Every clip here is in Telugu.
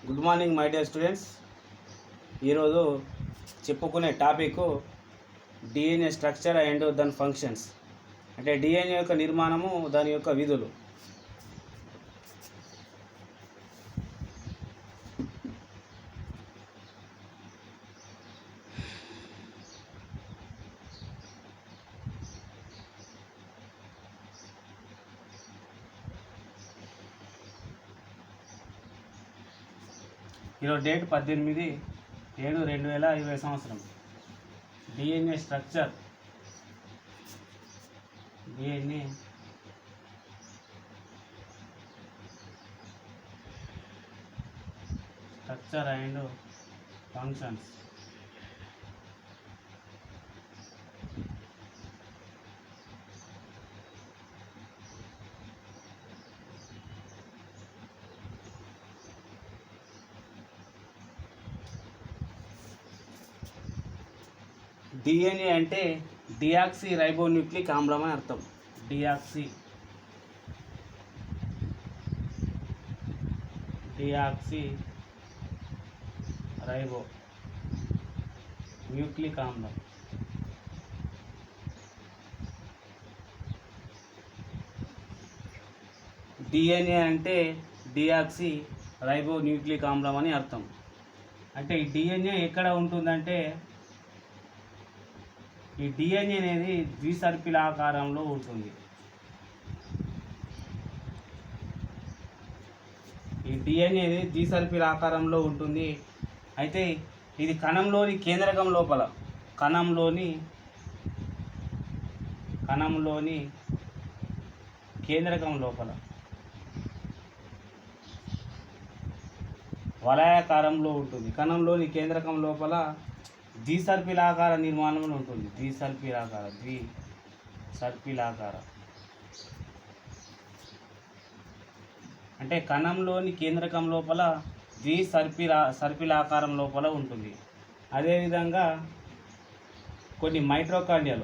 Good morning my dear students. ఈరోజు చెప్పుకునే టాపిక్ డిఎన్ఏ స్ట్రక్చర్ అండ్ దాని ఫంక్షన్స్. అంటే డిఎన్ఏ యొక్క నిర్మాణము, దాని యొక్క విధులు. ఈరోజు డేట్ 18/7/2020 సంవత్సరం. DNA structure and functions. DNA అంటే డియాక్సీ రైబోన్యూక్లిక్ ఆమ్లం అని అర్థం. డియాక్సీ రైబో న్యూక్లిక్ ఆమ్లం. డిఎన్ఏ అంటే డియాక్సీ రైబో న్యూక్లిక్ ఆమ్లం అని అర్థం. అంటే ఈ డిఎన్ఏ ఎక్కడ ఉంటుందంటే, ఈ డిఎన్ఏ అనేది ద్విసర్పిల ఆకారంలో ఉంటుంది. ఈ డిఎన్ఏ అనేది ద్విసర్పిల ఆకారంలో ఉంటుంది. అయితే ఇది కణంలోని కేంద్రకం లోపల, కణంలోని కేంద్రకం లోపల వలయాకారంలో ఉంటుంది. కణంలోని కేంద్రకం లోపల ద్విసర్పిలాకార నిర్మాణంలో ఉంటుంది. ద్విసర్పిలాకార అంటే కణంలోని కేంద్రకం లోపల సర్పిలాకారం లోపల ఉంటుంది. అదేవిధంగా కొన్ని మైట్రోకాండియా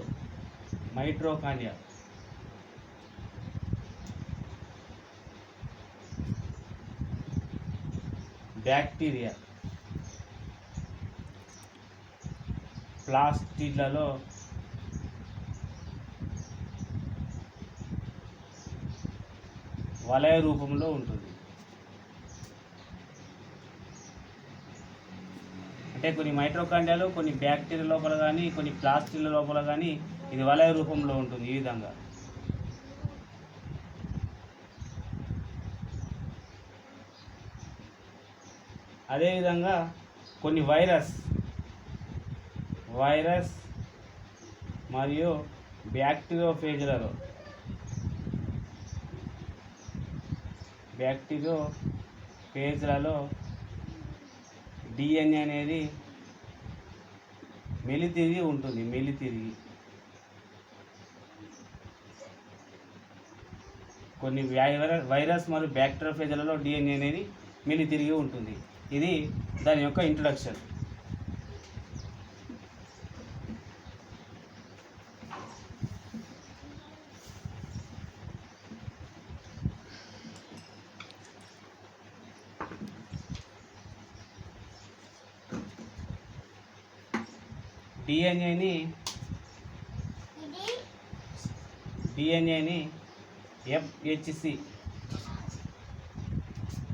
బ్యాక్టీరియా ప్లాస్టిడ్లలో వలయ రూపంలో ఉంటుంది. అంటే కొన్ని మైట్రోకాండియాలు, కొన్ని బ్యాక్టీరియా లోపల కానీ, కొన్ని ప్లాస్టిడ్ల లోపల కానీ ఇది వలయ రూపంలో ఉంటుంది. ఈ విధంగా అదేవిధంగా కొన్ని వైరస్ మరియు బ్యాక్టీరియోఫేజ్లలో డిఎన్ఏ అనేది మెలితిరిగి ఉంటుంది. కొన్ని వైరస్ మరియు బ్యాక్టీరియోఫేజ్లలో డిఎన్ఏ అనేది మెలితిరిగి ఉంటుంది. ఇది దాని యొక్క ఇంట్రడక్షన్. డిఎన్ఏని ఎఫ్హెచ్సి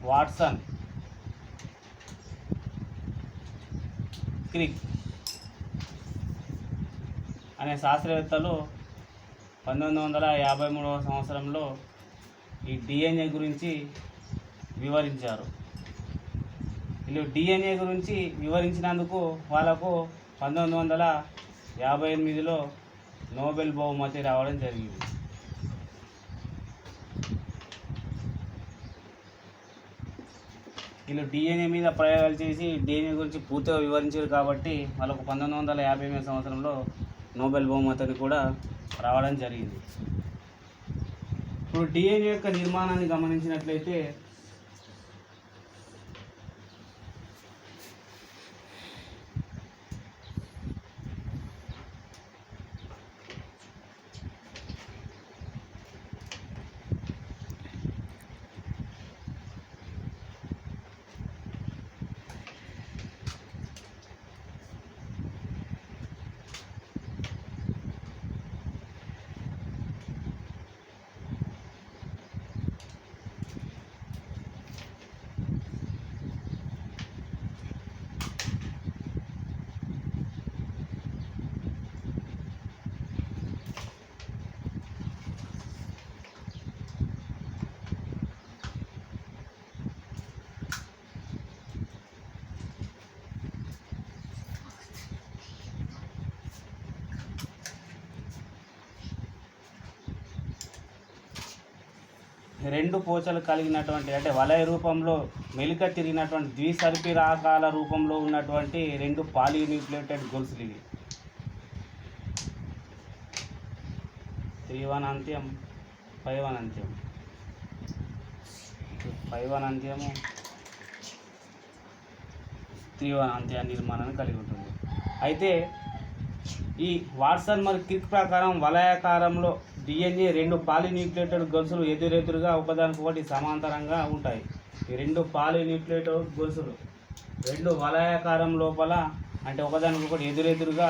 వాట్సన్, క్రిక్ అనే శాస్త్రవేత్తలు 1953 సంవత్సరంలో ఈ డిఎన్ఏ గురించి వివరించారు. వీళ్ళు డిఎన్ఏ గురించి వివరించినందుకు వాళ్ళకు 1958లో నోబెల్ బహుమతి రావడం జరిగింది. వీళ్ళు డిఎన్ఏ మీద ప్రయోగాలు చేసి డిఎన్ఏ గురించి పూర్తిగా వివరించారు కాబట్టి వాళ్ళకు 1958 సంవత్సరంలో నోబెల్ బహుమతిని కూడా రావడం జరిగింది. ఇప్పుడు డిఎన్ఏ యొక్క నిర్మాణాన్ని గమనించినట్లయితే, రెండు పోచలు కలిగినటువంటి అంటే వలయ రూపంలో మెలిక తిరిగినటువంటి ద్విసర్పిరాకాల రూపంలో ఉన్నటువంటి రెండు పాలీన్యూక్లియేటెడ్ గొలుసులు ఇవి. 3 1 అంత్యం 5 1 అంత్యం 5 1 అంత్యము 3 1 అంత్య నిర్మాణాన్ని కలిగి ఉంటుంది. అయితే ఈ వాట్సన్ మరియు క్రిక్ ప్రకారం వలయాకారంలో డిఎన్ఏ రెండు పాలీన్యూక్లియేటెడ్ గొలుసులు ఎదురెదురుగా ఒకదానికొకటి సమాంతరంగా ఉంటాయి. ఈ రెండు పాలీన్యూక్లియేటెడ్ గొలుసులు రెండు వలయాకారం లోపల అంటే ఒకదానికొకటి ఎదురెదురుగా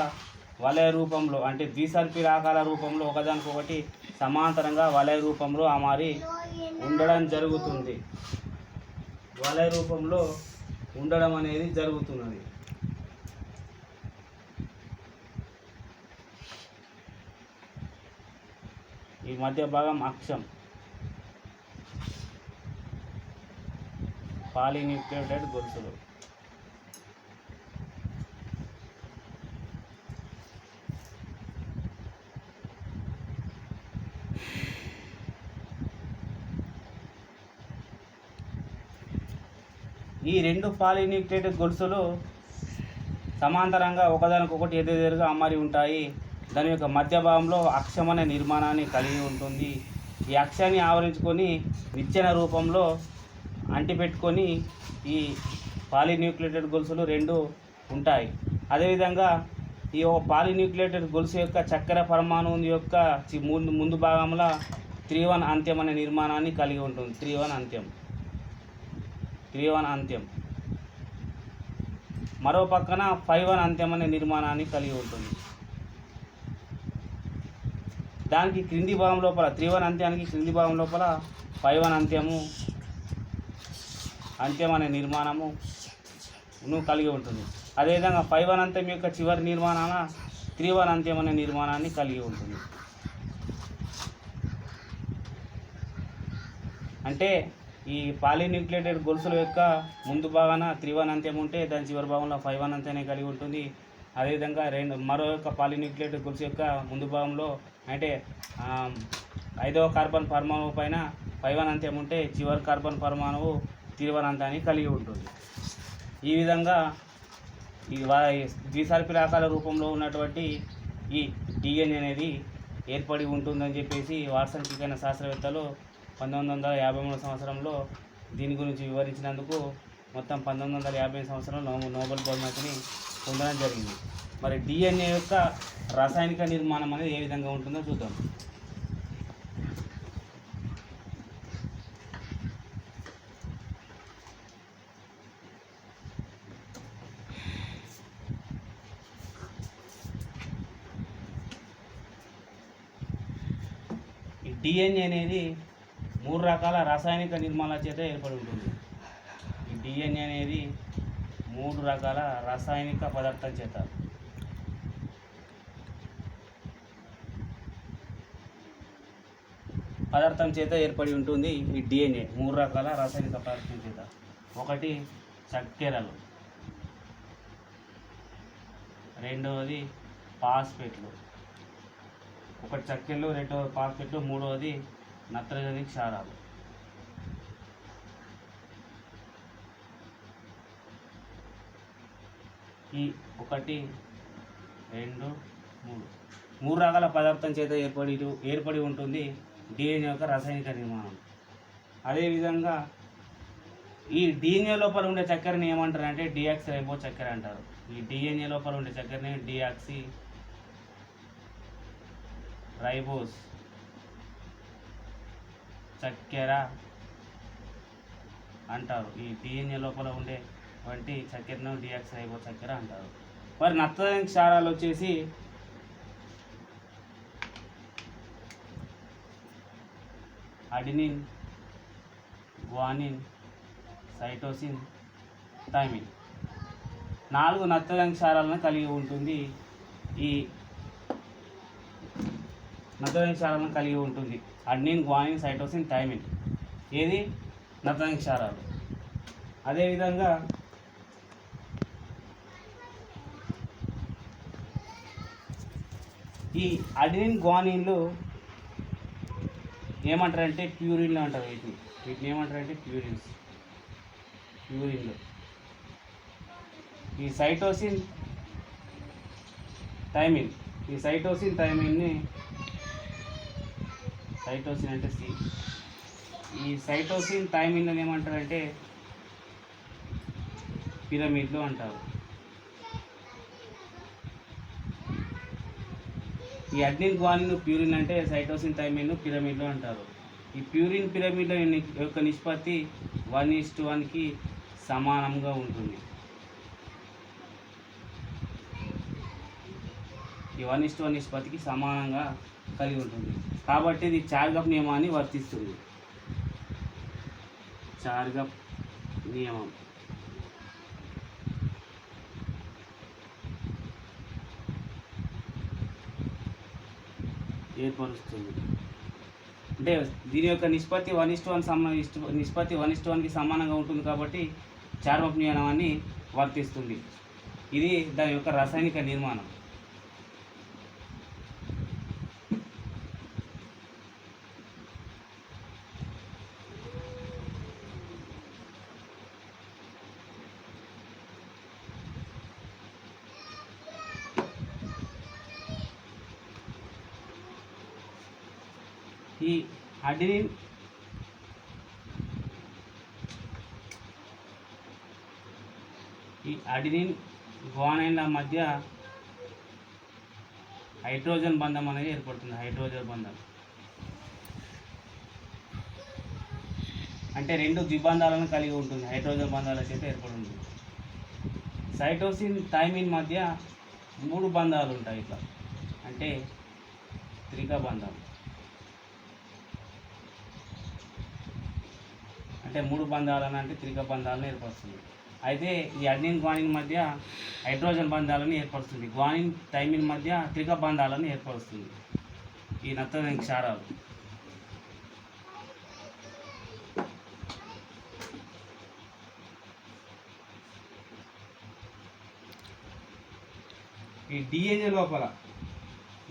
వలయ రూపంలో అంటే ద్విసర్పిరాకార రూపంలో ఒకదానికొకటి సమాంతరంగా వలయ రూపంలో అమరి ఉండడం జరుగుతుంది. వలయ రూపంలో ఉండడం అనేది జరుగుతున్నది. ఈ మధ్య భాగం అక్షం పాలీన్యూక్లియేటెడ్ గొలుసులు. ఈ రెండు పాలీన్యూక్లియేటెడ్ గొలుసులు సమాంతరంగా ఒకదానికొకటి ఎదురెదురుగా అమరి ఉంటాయి. దాని యొక్క మధ్య భాగంలో అక్షం అనే నిర్మాణాన్ని కలిగి ఉంటుంది. ఈ అక్షాన్ని ఆవరించుకొని విచ్ఛిన్న రూపంలో అంటిపెట్టుకొని ఈ పాలీన్యూక్లియేటెడ్ గొలుసులు రెండు ఉంటాయి. అదేవిధంగా ఈ పాలీన్యూక్లియేటెడ్ గొలుసు యొక్క చక్కెర పరమాణువు యొక్క ముందు భాగంలో 3 1 అంత్యం అనే నిర్మాణాన్ని కలిగి ఉంటుంది. 3 1 అంత్యం 3 1 అంత్యం. మరో పక్కన 5 1 అంత్యం అనే నిర్మాణాన్ని కలిగి ఉంటుంది. దానికి క్రింది భాగం లోపల 3 1 అంత్యానికి క్రింది భాగం లోపల 5 1 అంత్యం అనే నిర్మాణము కలిగి ఉంటుంది. అదేవిధంగా 5 1 అంత్యం యొక్క చివరి నిర్మాణాన 3 1 అంత్యం అనే నిర్మాణాన్ని కలిగి ఉంటుంది. అంటే ఈ పాలీన్యూక్లియేటెడ్ గొలుసుల యొక్క ముందు భాగాన 3 1 అంత్యం ఉంటే దాని చివరి భాగంలో 5 1 అంత్యాన్ని కలిగి ఉంటుంది. అదేవిధంగా మరో యొక్క పాలీన్యూక్లియేటెడ్ గొలుసు యొక్క ముందు భాగంలో అంటే 5వ కార్బన్ పరమాణువు పైన 5 1 అంత్యం ఉంటే చివరి కార్బన్ పరమాణువు 3 1 అంత్యాన్ని కలిగి ఉంటుంది. ఈ విధంగా ఈ ద్విసర్పిరాకార రూపంలో ఉన్నటువంటి ఈ డిఎన్ఏ అనేది ఏర్పడి ఉంటుందని చెప్పేసి వాట్సన్ క్రిక్ అనే శాస్త్రవేత్తలు 1953 సంవత్సరంలో దీని గురించి వివరించినందుకు మొత్తం 1950 సంవత్సరంలో నోబెల్ బహుమతిని పొందడం జరిగింది. మరి డిఎన్ఏ యొక్క రాసాయనిక నిర్మాణం అనేది ఏ విధంగా ఉంటుందో చూద్దాం. ఈ డిఎన్ఏ అనేది 3 రకాల రాసాయనిక నిర్మాణాల చేత ఏర్పడి ఉంటుంది. ఈ డిఎన్ఏ అనేది 3 రకాల రాసాయనిక పదార్థాల చేత ఏర్పడి ఉంటుంది. ఈ డిఎన్ఏ 3 రకాల రాసాయనిక పదార్థం చేత. ఒకటి చక్కెరలు, రెండవది ఫాస్ఫేట్లు, ఒకటి చక్కెరలు, రెండవది ఫాస్ఫేట్లు, మూడవది నత్రజని క్షారాలు. ఈ 1 2 3 రకాల పదార్థం చేత ఏర్పడి ఉంటుంది డిఎన్ఏ యొక్క రాసాయనిక నిర్మాణం. అదేవిధంగా ఈ డిఎన్ఏ లోపల ఉండే చక్కెరని ఏమంటారు అంటే డియాక్సీ రైబో చక్కెర అంటారు. ఈ డిఎన్ఏ లోపల ఉండే చక్కెరని డియాక్సీ రైబోస్ చక్కెర అంటారు. ఈ డిఎన్ఏ లోపల ఉండే వంటి చక్కెరను డియాక్సీ రైబో చక్కెర అంటారు. మరి నత్రజని క్షారాలు వచ్చేసి అడినిన్, గ్వానిన్, సైటోసిన్, థైమిన్ 4 నత్రజని క్షారాలను కలిగి ఉంటుంది. ఈ నత్రజని క్షారాలను కలిగి ఉంటుంది అడినిన్, గ్వానిన్, సైటోసిన్, థైమిన్. ఏది నత్రజని క్షారాలు. అదేవిధంగా ఈ అడినిన్, గ్వానిన్లు ఏమంటారంటే ప్యూరిన్లు అంటారు. వీటిని ఏమంటారంటే ప్యూరిన్లు. ఈ సైటోసిన్ థైమిన్, థైమిన్ని సైటోసిన్ అంటే సి. ఈ సైటోసిన్ థైమిన్ ఏమంటారంటే పిరమిడ్లు అంటారు. ఈ అడ్నిన్, గ్వానిన్, ప్యూరిన్ అంటే సైటోసిన్ థైమిన్ పిరమిడ్లు అంటారు. ఈ ప్యూరిన్ పిరమిడ్ల యొక్క నిష్పత్తి 1:1కి సమానంగా ఉంటుంది. ఈ 1:1 నిష్పత్తికి సమానంగా కలిగి ఉంటుంది. కాబట్టి ఇది చార్గప్ నియమాన్ని వర్తిస్తుంది. చార్గప్ నియమం ఏర్పరుస్తుంది. అంటే దీని యొక్క నిష్పత్తి 1:1 నిష్పత్తి 1:1కి సమానంగా ఉంటుంది కాబట్టి చార్గప్ నియమాన్ని వర్తిస్తుంది. ఇది దాని యొక్క రసాయనిక నిర్మాణం. ఈ అడినిన్, గ్వానైన్ల మధ్య హైడ్రోజన్ బంధం అనేది ఏర్పడుతుంది. హైడ్రోజన్ బంధం అంటే 2 ద్విబంధాలను కలిగి ఉంటుంది. హైడ్రోజన్ బంధాల చేత ఏర్పడుతుంది. సైటోసిన్ థైమిన్ మధ్య 3 బంధాలు ఉంటాయి. ఇట్లా అంటే త్రిక బంధం. అంటే 3 బంధాలను అంటే త్రిక బంధాలను ఏర్పరుస్తుంది. అయితే ఈ అడ్నిన్, గ్వానిన్ మధ్య హైడ్రోజన్ బంధాలను ఏర్పరుస్తుంది. గ్వానిన్, థైమిన్ మధ్య త్రిక బంధాలను ఏర్పరుస్తుంది. ఈ నత్రజని క్షారాలు. ఈ డిఎన్ఏ లోపల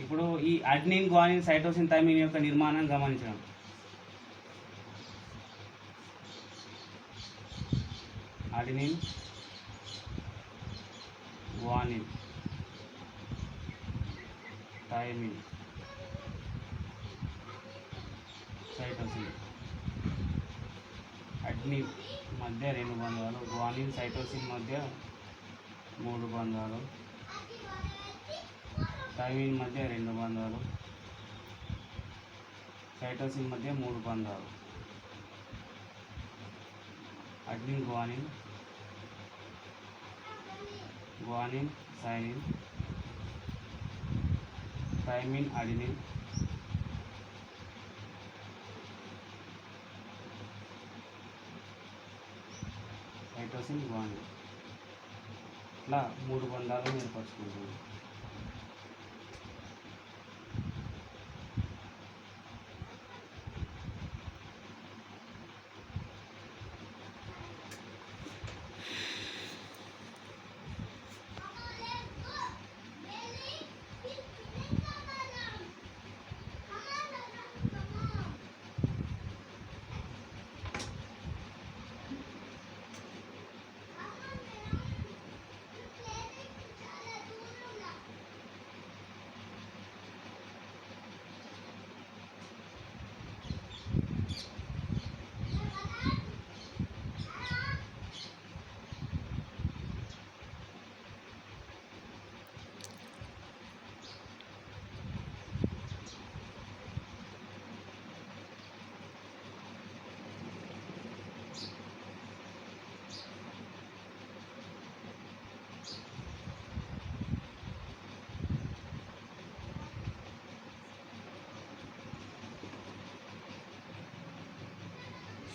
ఇప్పుడు ఈ అడ్నిన్, గ్వానిన్, సైటోసిన్, థైమిన్ యొక్క నిర్మాణం గమనించడం. Adenine, guanine, thymine, cytosine. Adenine మధ్య 2 బంధాలు, గ్వానిన్, సైటోసిన్ మధ్య 3 బంధాలు, థైమిన్ మధ్య 2 బంధాలు, సైటోసిన్ మధ్య 3 బంధాలు. అడ్నిన్, గ్వానిన్, సైనిన్, థైమిన్, అడినిన్, సైటోసిన్, గ్వానిన్. ఇట్లా 3 బంధాలను ఏర్పరచుకుంటుంది.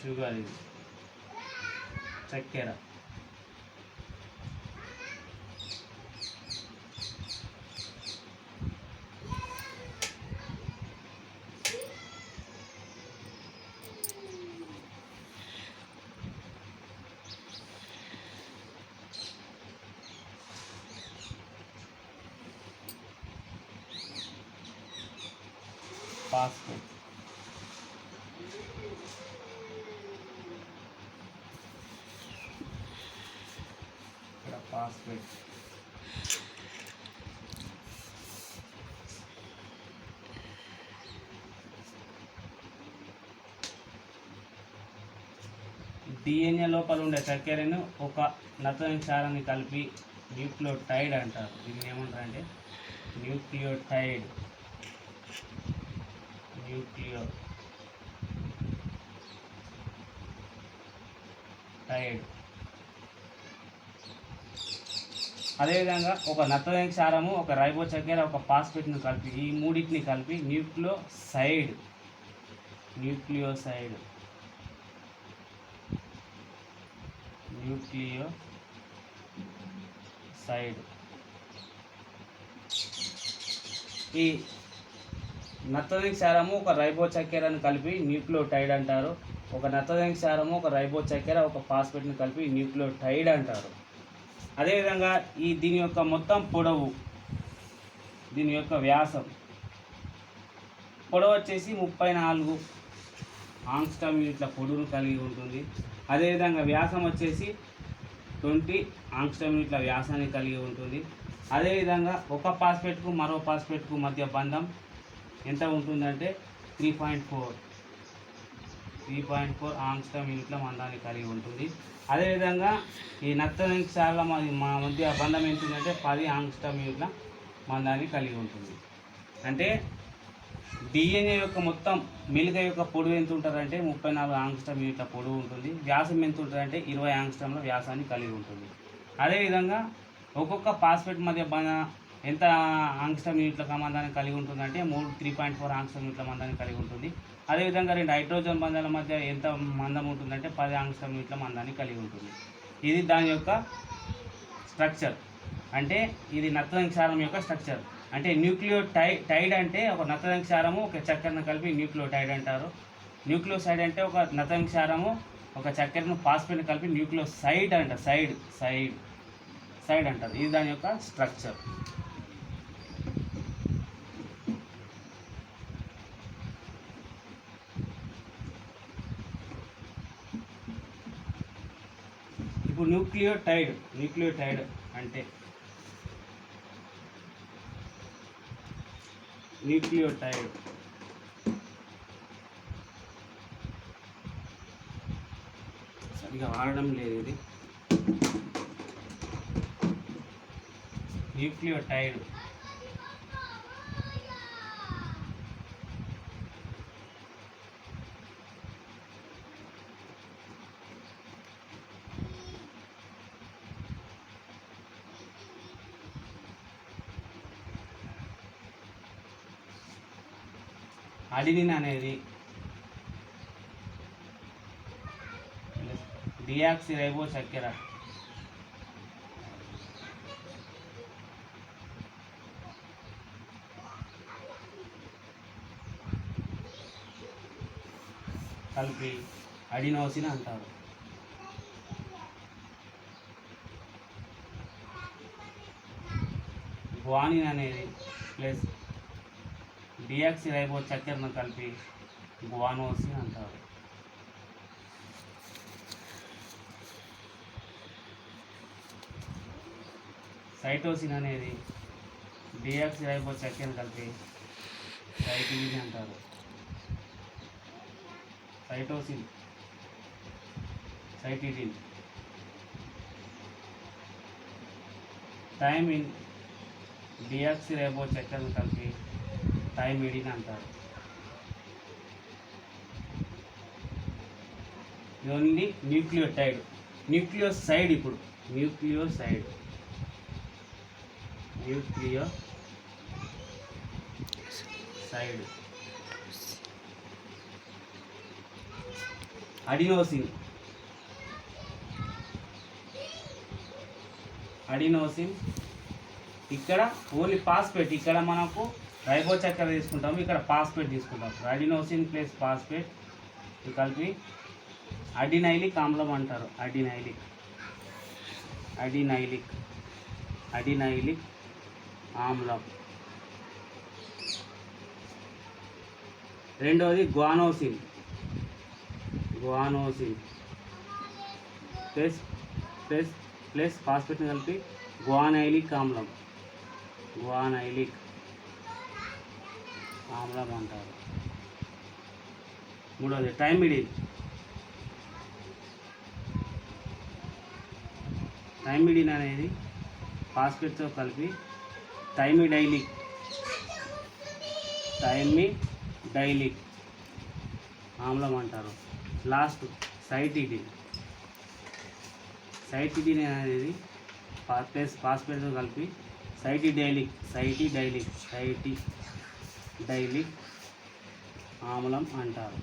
షుగర్, ఇది చక్కెర. ఫాస్ఫేట్. ఫాస్ఫేట్. డిఎన్ఏ లోపల ఉండే చక్కెరను ఒక నత్రజని క్షారాన్ని కలిపి న్యూక్లియోటైడ్ అంటారు. దీన్ని ఏమంటారు అంటే న్యూక్లియోటైడ్. అదేవిధంగా ఒక నత్రజని క్షారము, ఒక రైబో చక్కెర, ఒక ఫాస్ఫేట్ను కలిపి, ఈ మూడింటిని కలిపి న్యూక్లియోసైడ్. ఈ నత్రజని క్షారము, ఒక రైబో చక్కెరను కలిపి న్యూక్లియోటైడ్ అంటారు. ఒక నత్రజని క్షారము, ఒక రైబో చక్కెర, ఒక ఫాస్ఫేట్ను కలిపి న్యూక్లియోటైడ్ అంటారు. అదేవిధంగా దీని యొక్క మొత్తం పొడవు, దీని యొక్క వ్యాసం పొడవు వచ్చేసి 34 ఆంగ్స్ట్రామ్ యూనిట్ల పొడవును కలిగి ఉంటుంది. అదేవిధంగా వ్యాసం వచ్చేసి 20 ఆంగ్స్ట్రామ్ యూనిట్ల వ్యాసాన్ని కలిగి ఉంటుంది. అదేవిధంగా ఒక ఫాస్ఫేట్కు మరో ఫాస్ఫేట్కు మధ్య బంధం ఎంత ఉంటుందంటే 3.4 ఆంగ్స్ట్రామ్ యూనిట్ల మందాన్ని కలిగి ఉంటుంది. అదేవిధంగా ఈ నత్రజని క్షారాల మధ్య బంధం ఏంటంటే 10 ఆంగ్స్ట్రామ్ యూనిట్ల మందాన్ని కలిగి ఉంటుంది. అంటే డిఎన్ఏ యొక్క మొత్తం మెలిక యొక్క పొడవు ఎంత ఉంటుందంటే 34 ఆంగ్స్ట్రామ్ యూనిట్ల పొడవు ఉంటుంది. వ్యాసం ఎంత ఉంటుందంటే 20 ఆంగ్స్ట్రామ్ల వ్యాసాన్ని కలిగి ఉంటుంది. అదేవిధంగా ఒక్కొక్క ఫాస్ఫేట్ మధ్య ఎంత ఆంగ్స్ట్రామ్ యూనిట్ల మందాన్ని కలిగి ఉంటుందంటే 3.4 ఆంగ్స్ట్రామ్ యూనిట్ల మందాన్ని కలిగి ఉంటుంది. అదేవిధంగా 2 హైడ్రోజన్ బంధాల మధ్య ఎంత మందం ఉంటుందంటే 10 ఆంగ్స్ట్రామ్ యూనిట్ల మందాన్ని కలిగి ఉంటుంది. ఇది దాని యొక్క స్ట్రక్చర్. అంటే ఇది నత్రజని క్షారం యొక్క స్ట్రక్చర్. అంటే న్యూక్లియోటైడ్ అంటే ఒక నత్రజని క్షారము, ఒక చక్కెరను కలిపి న్యూక్లియోటైడ్ అంటారు. న్యూక్లియోసైడ్ అంటే ఒక నత్రజని క్షారము, ఒక చక్కెరను ఫాస్ఫేట్ను కలిపి న్యూక్లియోసైడ్ అంటారు. సైడ్ అంటారు. ఇది దాని యొక్క స్ట్రక్చర్. ఇప్పుడు న్యూక్లియోటైడ్ అంటే సరిగా వాడడం లేదు. ఇది న్యూక్లియోటైడ్ అడినిన్ అనేది డియాక్సిరైబో చక్కెర, కలిపి అడినోసిన్ అంటారు. గ్వానిన్ అనేది ప్లస్ డియాక్సిరైబో చక్కెరను కలిపి గ్వానోసిన్ అంటారు. సైటోసిన్ అనేది డియాక్సిరైబో చక్కెరను కలిపి సైటిడిన్ అంటారు. సైటిడిన్. థైమిన్ డియాక్సిరైబో చక్కెరను కలిపి థైమిడిన్ అంటారు. ఇది ఓన్లీ న్యూక్లియోటైడ్. న్యూక్లియోసైడ్. ఇప్పుడు న్యూక్లియోసైడ్ అడినోసిన్ ఇక్కడ ఓన్లీ ఫాస్ఫేట్. ఇక్కడ మనకు రైబో చక్కెర తీసుకుంటాము, ఇక్కడ ఫాస్ఫేట్ తీసుకుంటాం. అడినోసిన్ ప్లస్ ఫాస్ఫేట్ కలిపి అడినైలిక్ ఆమ్లం అంటారు. అడినైలిక్ ఆమ్లం. రెండవది గ్వానోసిన్ ప్లస్ ప్లస్ ఫాస్ఫేట్ని కలిపి గ్వానైలిక్ ఆమ్లం, గ్వానైలిక్ ఆమ్లం అంటారు. మూడవది థైమిడిన్, థైమిడిన్ అనేది ఫాస్ఫేట్తో కలిపి థైమిడైలిక్, థైమిడైలిక్ ఆమ్లం అంటారు. లాస్ట్ సైటిడిన్, సైటిడిన్ అనేది ప్లస్ ఫాస్ఫేట్తో కలిపి సైటిడైలిక్, సైటిడైలిక్ ఆమ్లం అంటారు.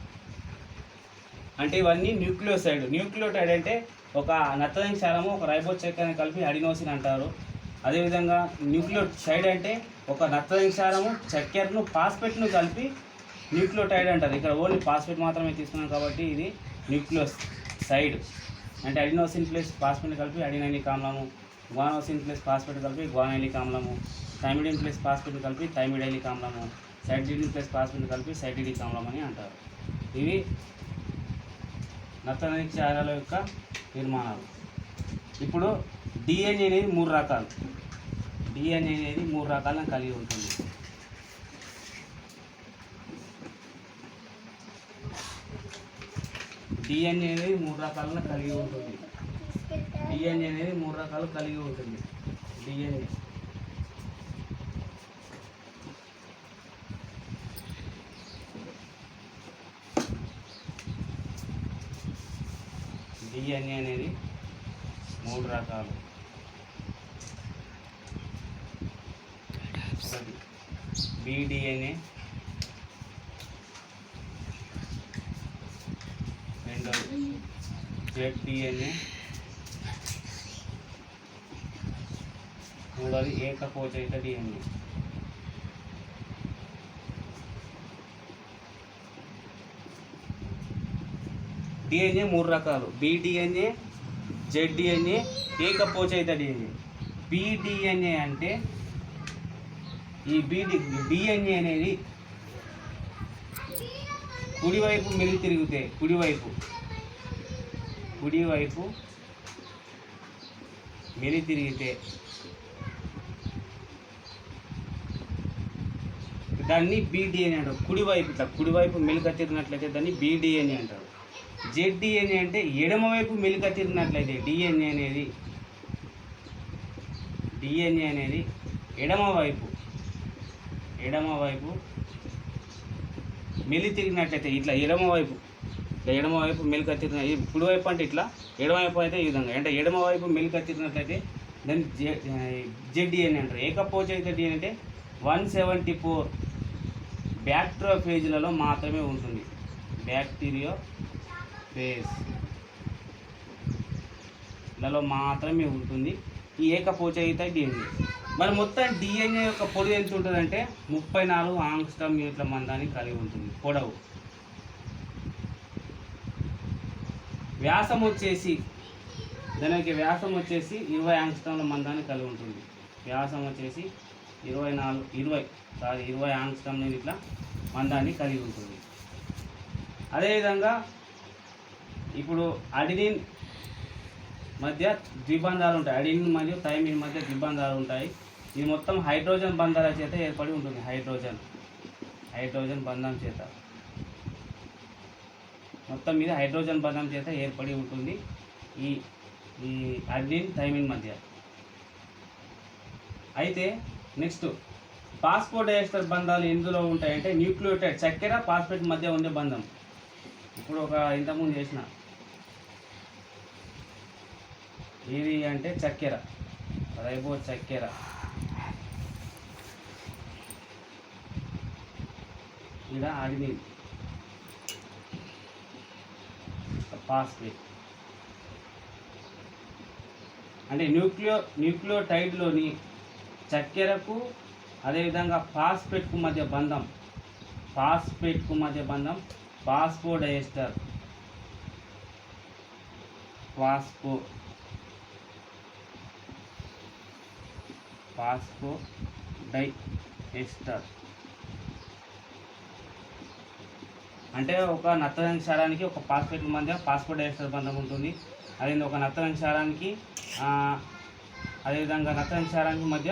అంటే ఇవన్నీ న్యూక్లియోసైడ్. న్యూక్లియోటైడ్ అంటే ఒక నత్రజని క్షారము ఒక రైబోచక్కెరని కలిపి అడినోసిన్ అంటారు. అదేవిధంగా న్యూక్లియోసైడ్ అంటే ఒక నత్రజని క్షారము చక్కెరను ఫాస్ఫేట్ను కలిపి న్యూక్లియోటైడ్ అంటారు. ఇక్కడ ఓన్లీ ఫాస్ఫేట్ మాత్రమే తీసుకున్నాం కాబట్టి ఇది న్యూక్లియోసైడ్. అంటే అడినోసిన్ ప్లస్ ఫాస్ఫేట్ కలిపి అడినైలిక్ ఆమ్లము, గ్వానోసిన్ ప్లస్ ఫాస్ఫేట్ కలిపి గ్వానైలిక్ ఆమ్లము, థైమిడిన్ ప్లస్ ఫాస్ఫేట్ కలిపి థైమిడైలిక్ ఆమ్లము, సైటిడిన్ ప్లస్ ఫాస్ఫేట్ కలిపి సైటిడిక్ ఆమ్లం అని అంటారు. ఇవి నత్రజని క్షారాల యొక్క నిర్మాణాలు. ఇప్పుడు డిఎన్ఏ అనేది 3 రకాలు. డిఎన్ఏ అనేది 3 రకాలను కలిగి ఉంటుంది. డిఎన్ఏ అనేది 3 రకాలను కలిగి ఉంటుంది. డిఎన్ఏ అనేది 3 రకాలు కలిగి ఉంటుంది. డిఎన్ఏ డిఎన్ఏ అనేది 3 రకాలు. బిడిఎన్ఏ, రెండోది జెడ్డిఎన్ఏ, మూడోది ఏకకోచయిత డిఎన్ఏ. డిఎన్ఏ 3 రకాలు: బిడిఎన్ఏ, జెడ్డిఎన్ఏ, ఏకపోచయిత డిఎన్ఏ. బిడిఎన్ఏ అంటే ఈ డిఎన్ఏ అనేది కుడివైపు మెలి తిరిగితే, కుడివైపు మెలి తిరిగితే దాన్ని బిడిఎన్ఏ అంటారు. కుడివైపు మెలిక తిరిగినట్లయితే దాన్ని బిడిఎన్ఏ అంటారు. జెడ్డిఎన్ఏ అంటే ఎడమవైపు మెలిక తిరిగినట్లయితే డిఎన్ఏ అనేది ఎడమవైపు మెలి తిరిగినట్లయితే ఇట్లా ఎడమవైపు మెలిక తిరిగిన, కుడివైపు అంటే ఇట్లా, ఎడమవైపు అయితే ఈ విధంగా, అంటే ఎడమవైపు మెలిక తిరిగినట్లయితే దాన్ని జెడ్డిఎన్ఏ అంటారు. ఏకపోచయిత డిఎన్ఏ అంటే 174 బ్యాక్టీరియోఫేజ్లలో మాత్రమే ఉంటుంది. బ్యాక్టీరియోఫేజ్లలో మాత్రమే ఉంటుంది ఈ ఏకపోచయిత డిఎన్ఏ. మరి మొత్తం డిఎన్ఏ యొక్క పొడవు ఎంత ఉంటుందంటే 34 ఆంగ్స్ట్రామ్ యూనిట్ల మందాన్ని కలిగి ఉంటుంది. పొడవు. వ్యాసం వచ్చేసి 20 ఆంగ్స్ట్రామ్ల మందాన్ని కలిగి ఉంటుంది. వ్యాసం వచ్చేసి 20 ఆంగ్స్ట్రామ్ యూనిట్ల మందాన్ని కలిగి ఉంటుంది. అదేవిధంగా ఇప్పుడు అడినిన్ మధ్య ద్విబంధాలు ఉంటాయి. అడినిన్ మరియు థైమిన్ మధ్య ద్విబంధాలు ఉంటాయి. ఇది మొత్తం హైడ్రోజన్ బంధాల చేత ఏర్పడి ఉంటుంది. హైడ్రోజన్ బంధం చేత, మొత్తం మీద హైడ్రోజన్ బంధం చేత ఏర్పడి ఉంటుంది ఈ అడినిన్ థైమిన్ మధ్య. అయితే నెక్స్ట్ ఫాస్ఫోడైఎస్టర్ బంధాలు ఎందులో ఉంటాయంటే న్యూక్లియోటైడ్, చక్కెర ఫాస్ఫేట్ మధ్య ఉండే బంధం. ఇప్పుడు ఇంతకుముందు చేసిన ఏది అంటే చక్కెర, రైబో చక్కెర, ఇలా అడినిన్ ఫాస్ఫేట్. అంటే న్యూక్లియోటైడ్లోని చక్కెరకు అదేవిధంగా ఫాస్ఫేట్కు మధ్య బంధం, ఫాస్ఫోడైఎస్టర్, ఫాస్ఫోడైఎస్టర్ అంటే ఒక నత్రజని క్షారానికి ఒక ఫాస్ఫేట్ మధ్య ఫాస్ఫోడైఎస్టర్ బంధం ఉంటుంది. అదే ఒక నత్రజని క్షారానికి అదేవిధంగా నత్రజని క్షారానికి మధ్య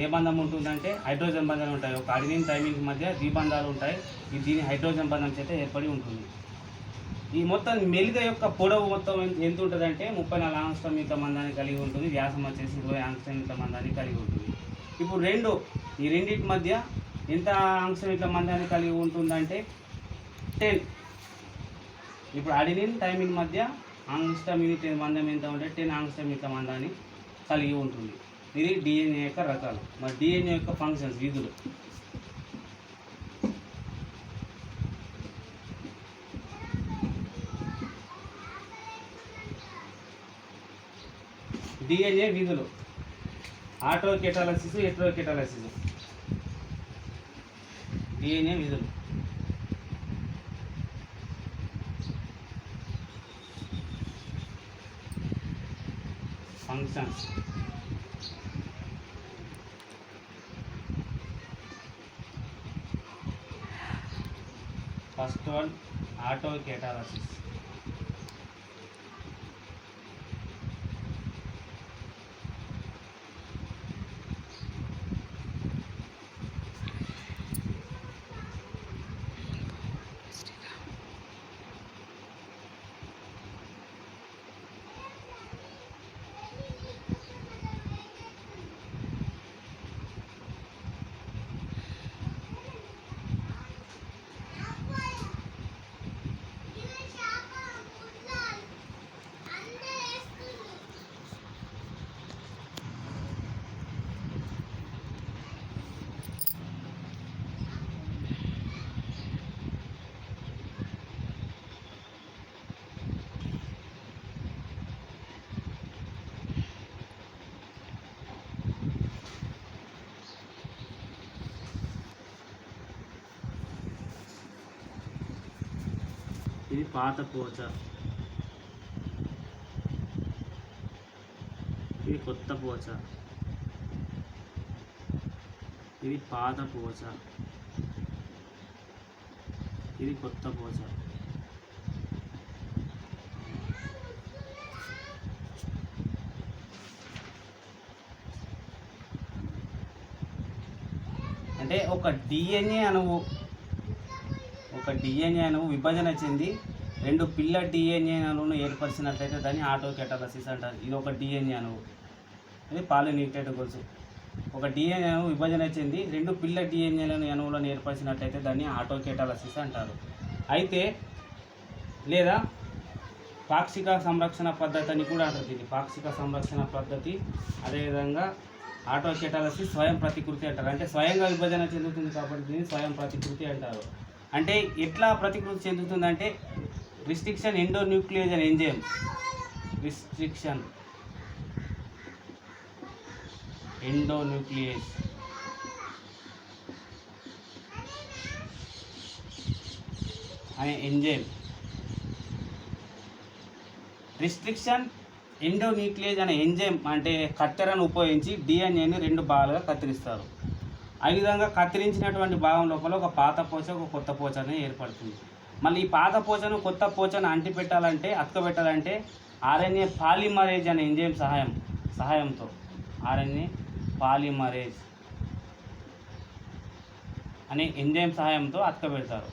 ఏ బంధం ఉంటుందంటే హైడ్రోజన్ బంధాలు ఉంటాయి. ఒక అడినిన్ థైమిన్ మధ్య ద్విబంధాలు ఉంటాయి. దీని హైడ్రోజన్ బంధం చేత ఏర్పడి ఉంటుంది. ఈ మొత్తం మెలిక యొక్క పొడవు మొత్తం ఎంత ఉంటుందంటే 34 ఆంగ్స్ట్రోమ్ మందాన్ని కలిగి ఉంటుంది. వ్యాసం వచ్చేసి 20 ఆంగ్స్ట్రోమ్ మందాన్ని కలిగి ఉంటుంది. ఇప్పుడు ఈ రెండింటి మధ్య ఎంత ఆంగ్స్ట్రోమ్ మందాన్ని కలిగి ఉంటుందంటే 10. ఇప్పుడు అడినిన్ థైమిన్ మధ్య ఆంగ్స్ట్రోమ్ యూనిట్ మందం ఎంత ఉంటే 10 ఆంగ్స్ట్రోమ్ మందాన్ని కలిగి ఉంటుంది. ఇది డిఎన్ఏ యొక్క రకాలు. మరి డిఎన్ఏ యొక్క ఫంక్షన్స్, విధులు. డిఎన్ఏ విధులు: ఆటోకెటాలసిస్, హెటెరోకెటాలసిస్. డిఎన్ఏ విధులు. Functions: first one autocatalysis. ఇది పాత పోచ, ఇది కొత్త పోచ. ఇది పాత పోచ, ఇది కొత్త పోచ. అంటే ఒక డిఎన్ఏ అణువు విభజన చెంది 2 పిల్ల డిఎన్ఏ అణువును ఏర్పరిచినట్లయితే దాన్ని ఆటోకెటాలసిస్ అంటారు. ఇది ఒక డిఎన్ఏ అణువు, ఇది పాలిన్యూక్లియేట్ గొలుసు. ఒక డిఎన్ఏ అణువు విభజన చెంది 2 పిల్ల డిఎన్ఏలను అణువులను ఏర్పరిచినట్లయితే దాన్ని ఆటోకెటాలసిస్ అంటారు. అయితే లేదా పాక్షిక సంరక్షణ పద్ధతి అని కూడా అంటారు. దీన్ని పాక్షిక సంరక్షణ పద్ధతి. అదేవిధంగా ఆటోకెటాలసిస్ స్వయం ప్రతికృతి అంటారు. అంటే స్వయంగా విభజన చెందుతుంది కాబట్టి దీన్ని స్వయం ప్రతికృతి అంటారు. అంటే ఎట్లా ప్రతికృతి చెందుతుందంటే రిస్ట్రిక్షన్ ఎండోన్యూక్లియేజ్ అనే ఎంజైమ్, రిస్ట్రిక్షన్ ఎండోన్యూక్లియేజ్ అనే ఎంజైమ్, రిస్ట్రిక్షన్ ఎండోన్యూక్లియేజ్ అనే ఎంజైమ్ అంటే కత్తెరను ఉపయోగించి డిఎన్ఏని 2 భాగాలుగా కత్తిరిస్తారు. ఆ విధంగా కత్తిరించినటువంటి భాగం లోపల ఒక పాత పోచ, ఒక కొత్త పోచ అనేది ఏర్పడుతుంది. మళ్ళీ ఈ పాత పోచను కొత్త పోచను అంటిపెట్టాలంటే, అతకబెట్టాలంటే ఆర్ఎన్ఏ పాలిమరేజ్ అనే ఎంజైమ్ సహాయంతో ఆర్ఎన్ఏ పాలిమరేజ్ అనే ఎంజైమ్ సహాయంతో అతకబెడతారు.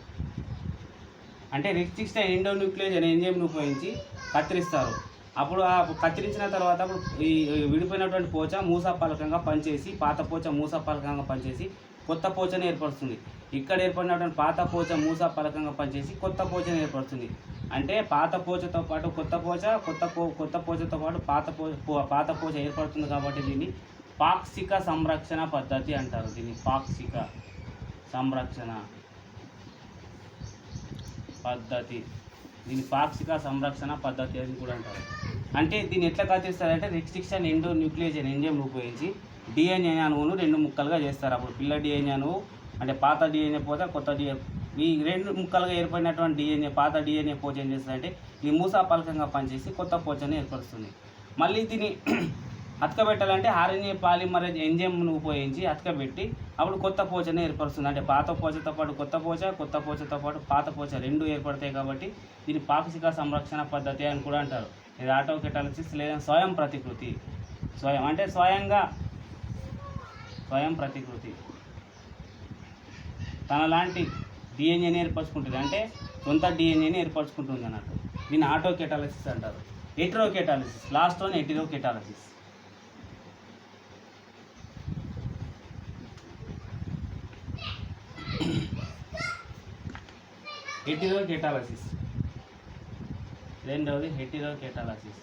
అంటే రిస్ట్రిక్షన్ ఎండోన్యూక్లియేజ్ అనే ఎంజైమ్ను ఉపయోగించి కత్తిరిస్తారు. అప్పుడు ఆ కత్తిరించిన తర్వాత అప్పుడు ఈ విడిపోయినటువంటి పోచ మూసాపాలకంగా పనిచేసి, పాత పోచ మూసాపాలకంగా పనిచేసి కొత్త పోచను ఏర్పరుస్తుంది. ఇక్కడ ఏర్పడినటువంటి పాత పోచ మూసాపాలకంగా పనిచేసి కొత్త పోచను ఏర్పరుస్తుంది. అంటే పాత పోచతో పాటు కొత్త పోచ, కొత్త పోచతో పాటు పాత పోచ ఏర్పడుతుంది. కాబట్టి దీన్ని పాక్షిక సంరక్షణ పద్ధతి అంటారు. దీన్ని పాక్షిక సంరక్షణ పద్ధతి, దీన్ని పాక్షిక సంరక్షణ పద్ధతి అని కూడా అంటారు. అంటే దీన్ని ఎట్లా కత్తిరిస్తారంటే రిస్ట్రిక్షన్ ఎండోన్యూక్లియేజ్ అనే ఎంజైమ్ను ఉపయోగించి డిఎన్ఏ అణువును 2 ముక్కలుగా చేస్తారు. అప్పుడు పిల్ల డిఎన్ఏ అణువు అంటే పాత డిఎన్ఏ పోతే కొత్త డిఎన్ఏ, ఈ 2 ముక్కలుగా ఏర్పడినటువంటి డిఎన్ఏ పాత డిఎన్ఏ పోచ ఏం చేస్తుందంటే ఈ మూసాపాలకంగా పనిచేసి కొత్త పోచను ఏర్పరుస్తుంది. మళ్ళీ దీన్ని అతకబెట్టాలంటే ఆర్ఎన్ఏ పాలిమరేజ్ ఎంజైమ్ను ఉపయోగించి అతకబెట్టి అప్పుడు కొత్త పోచను ఏర్పరుస్తుంది. అంటే పాత పోచతో పాటు కొత్త పోచతో పాటు పాత పోచ 2 ఏర్పడతాయి. కాబట్టి దీన్ని పాక్షిక సంరక్షణ పద్ధతి అని కూడా అంటారు. ఇది ఆటోకెటాలసిస్ లేదా స్వయం ప్రతికృతి. స్వయం అంటే స్వయంగా, స్వయం ప్రతికృతి తనలాంటి డిఎన్ఏని ఏర్పరచుకుంటుంది, అంటే సొంత డిఎన్ఏని ఏర్పరచుకుంటుంది అన్నట్టు. దీన్ని ఆటోకెటాలసిస్ అంటారు. హెటెరోకెటాలసిస్, లాస్ట్ వన్ హెటెరోకెటాలసిస్. హెటెరోకెటాలసిస్ రెండవది హెటెరోకెటాలసిస్.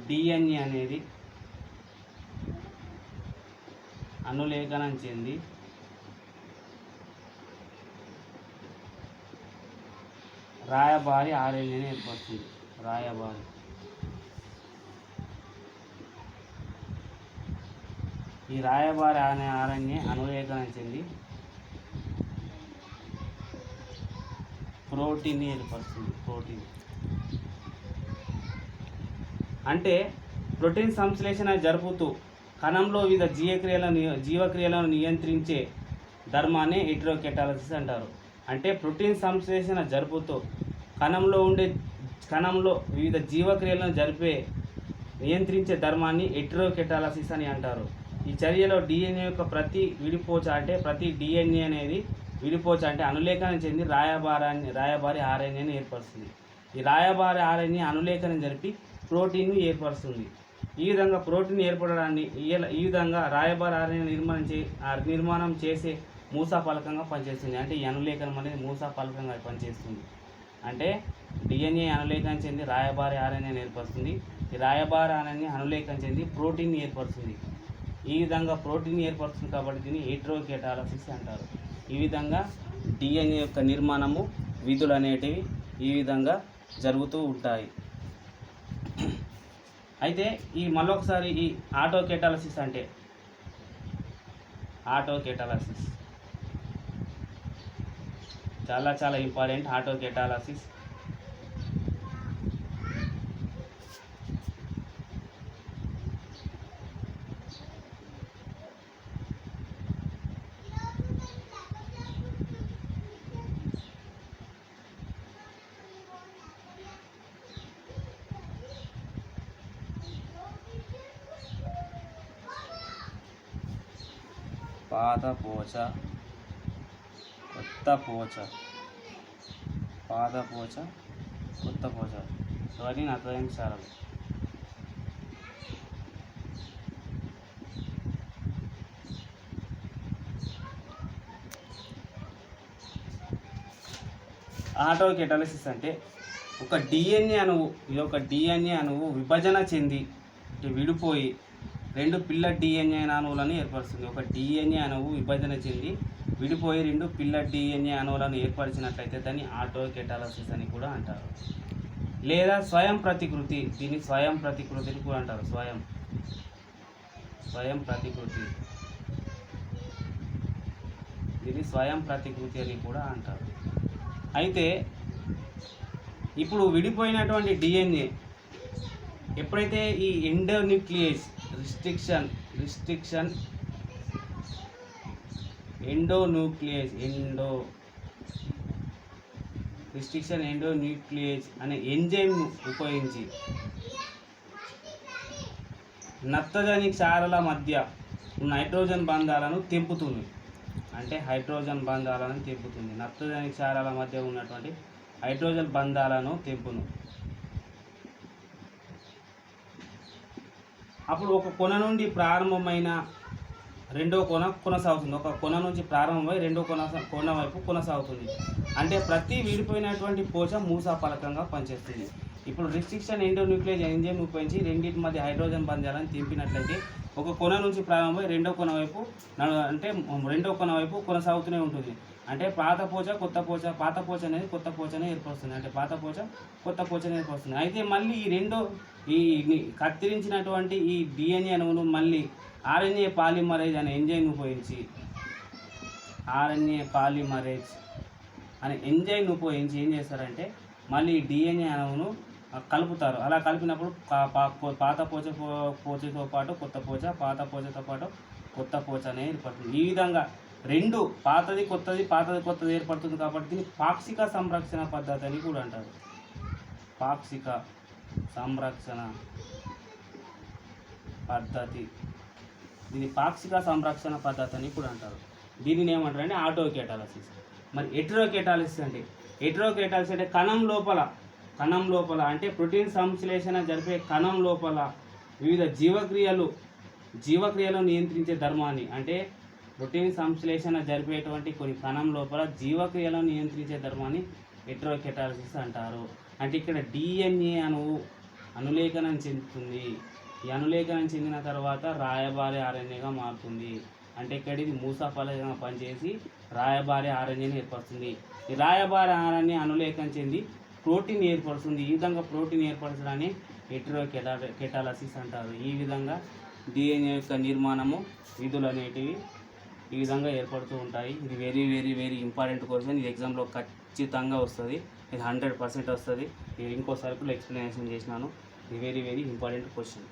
డిఎన్ఏ అనేది అనులేఖనం చెంది రాయబారి ఆర్ఎన్ఏని ఏర్పడుతుంది. రాయబారి ఈ రాయబారి అనే ఆర్ఎన్ఏ అనులేఖనం చెంది ప్రోటీన్ని ఏర్పరుస్తుంది. ప్రోటీన్ అంటే ప్రోటీన్ సంశ్లేషణ జరుపుతూ కణంలో వివిధ జీవక్రియలను నియంత్రించే ధర్మాన్ని హెటెరోకెటాలసిస్ అంటారు. అంటే ప్రోటీన్ సంశ్లేషణ జరుపుతూ కణంలో వివిధ జీవక్రియలను నియంత్రించే ధర్మాన్ని హెటెరోకెటాలసిస్ అని అంటారు. ఈ చర్యలో డిఎన్ఏ యొక్క ప్రతి డిఎన్ఏ అనేది విడిపోచ అంటే అనులేఖనం చెంది రాయబారి ఆర్ఎన్ఏని ఏర్పరుస్తుంది. ఈ రాయబారి ఆర్ఎన్ఏ అనులేఖనం జరిపి ప్రోటీన్ను ఏర్పరుస్తుంది. ఈ విధంగా ప్రోటీన్ ఏర్పడడాన్ని ఈ విధంగా రాయబారి ఆర్ఎన్ఏ నిర్మాణం చేసే మూసా ఫలకంగా పనిచేస్తుంది. అంటే ఈ అనులేఖనం అనేది మూసా ఫలకంగా పనిచేస్తుంది. అంటే డిఎన్ఏ అనులేఖనం చెంది రాయబారి ఆర్ఎన్ఏని ఏర్పరుస్తుంది. ఈ రాయబారి ఆర్ఎన్ఏ అనులేఖనం చెంది ప్రోటీన్ని ఏర్పరుస్తుంది. ఈ విధంగా ప్రోటీన్ ఏర్పరుస్తుంది కాబట్టి దీన్ని హెటెరోకెటాలసిస్ అంటారు. ఈ విధంగా డిఎన్ఏ యొక్క నిర్మాణము, విధులు అనేటివి ఈ విధంగా జరుగుతూ ఉంటాయి. అయితే మళ్ళొకసారి ఈ ఆటోకెటాలసిస్ అంటే ఆటోకెటాలసిస్ చాలా చాలా ఇంపార్టెంట్. ఆటోకెటాలసిస్ పాత పోచ, కొత్త పోచ, పాత పోచ, కొత్త పోచ ఇవన్నీ నత్రజని క్షారాలు. ఆటోకెటాలసిస్ అంటే ఒక డిఎన్ఏ అణువు విభజన చెంది విడిపోయి రెండు పిల్ల డిఎన్ఏ అణువులను ఏర్పరుస్తుంది. ఒక డిఎన్ఏ అణువు విభజన చెంది విడిపోయి రెండు పిల్ల డిఎన్ఏ అణువులను ఏర్పరిచినట్లయితే దాన్ని ఆటోకెటాలసిస్ అని కూడా అంటారు. లేదా స్వయం ప్రతికృతి, దీన్ని స్వయం ప్రతికృతిని కూడా అంటారు. స్వయం ప్రతికృతి, దీన్ని స్వయం ప్రతికృతి అని కూడా అంటారు. అయితే ఇప్పుడు విడిపోయినటువంటి డిఎన్ఏ ఎప్పుడైతే ఈ ఎండోన్యూక్లియేజ్ రిస్ట్రిక్షన్ ఎండోన్యూక్లియేజ్ అనే ఎంజైమ్ ఉపయోగించి నత్రజని క్షారాల మధ్య ఉన్న హైడ్రోజన్ బంధాలను తెంపుతుంది. నత్రజని క్షారాల మధ్య ఉన్నటువంటి హైడ్రోజన్ బంధాలను తెంపును. అప్పుడు ఒక కొన నుండి ప్రారంభమైన రెండో కొన కొనసాగుతుంది. ఒక కొన నుంచి ప్రారంభమై రెండో కొన వైపు కొనసాగుతుంది. అంటే ప్రతి విడిపోయినటువంటి పోచ మూసా ఫలకంగా పనిచేస్తుంది. ఇప్పుడు రిస్ట్రిక్షన్ ఎండోన్యూక్లియేజ్ ఎంజైమ్ ఉపయోగించి రెండింటి మధ్య హైడ్రోజన్ బంధాలను తెంపినట్లయితే ఒక కొన నుంచి ప్రారంభమై రెండో కొన వైపు కొనసాగుతూనే ఉంటుంది. అంటే పాత పోచ కొత్త పోచ, పాత పోచ అనేది కొత్త పోచనే ఏర్పరుస్తుంది. అంటే పాత పోచ కొత్త పోచనే ఏర్పరుస్తుంది. అయితే మళ్ళీ ఈ కత్తిరించినటువంటి ఈ డిఎన్ఏ అణువును మళ్ళీ ఆర్ఎన్ఏ పాలిమరేజ్ అనే ఎంజైమ్ ఉపయోగించి ఏం చేస్తారంటే మళ్ళీ డిఎన్ఏ అణువును కలుపుతారు. అలా కలిపినప్పుడు పాత పోచతో పాటు కొత్త పోచ, పాత పోచతో పాటు కొత్త పోచ అనేది ఏర్పడుతుంది. ఈ విధంగా రెండు పాతది కొత్తది ఏర్పడుతుంది కాబట్టి దీన్ని పాక్షిక సంరక్షణ పద్ధతి అని కూడా అంటారు. పాక్షిక సంరక్షణ పద్ధతి, దీన్ని పాక్షిక సంరక్షణ పద్ధతి అని కూడా అంటారు. దీనిని ఏమంటారు అంటే ఆటోకేటాలసిస్. మరి హెటెరోకేటాలసిస్ అంటే కణం లోపల అంటే ప్రోటీన్ సంశ్లేషణ జరిపే కణం లోపల వివిధ జీవక్రియలు నియంత్రించే ధర్మాన్ని, అంటే ప్రోటీన్ సంశ్లేషణ జరిపేటువంటి కొన్ని కణం లోపల జీవక్రియలను నియంత్రించే ధర్మాన్ని హెటెరోకేటాలసిస్ అంటారు. అంటే ఇక్కడ DNA అనులేఖనం చెందుతుంది. ఈ అనులేఖనం చెందిన తర్వాత రాయబారి RNAగా మారుతుంది. అంటే ఇక్కడ ఇది మూసాఫలకంగా పనిచేసి రాయబారి RNAని ఏర్పరుస్తుంది. ఈ రాయబారి RNA అనులేఖనం చెంది ప్రోటీన్ ఏర్పడుతుంది. ఈ విధంగా ప్రోటీన్ ఏర్పరచడాన్ని హెటెరోకేటాలసిస్ అంటారు. ఈ విధంగా DNA యొక్క నిర్మాణము, విధులు అనేటివి ఈ విధంగా ఏర్పడుతూ ఉంటాయి. ఇది very very very important question. ఇది ఎగ్జామ్లో ఖచ్చితంగా వస్తుంది. ఇది 100% వస్తుంది. ఇది ఇంకోసారి కూడా ఎక్స్ప్లెనేషన్ చేసినాను. ఇది వెరీ వెరీ ఇంపార్టెంట్ క్వశ్చన్.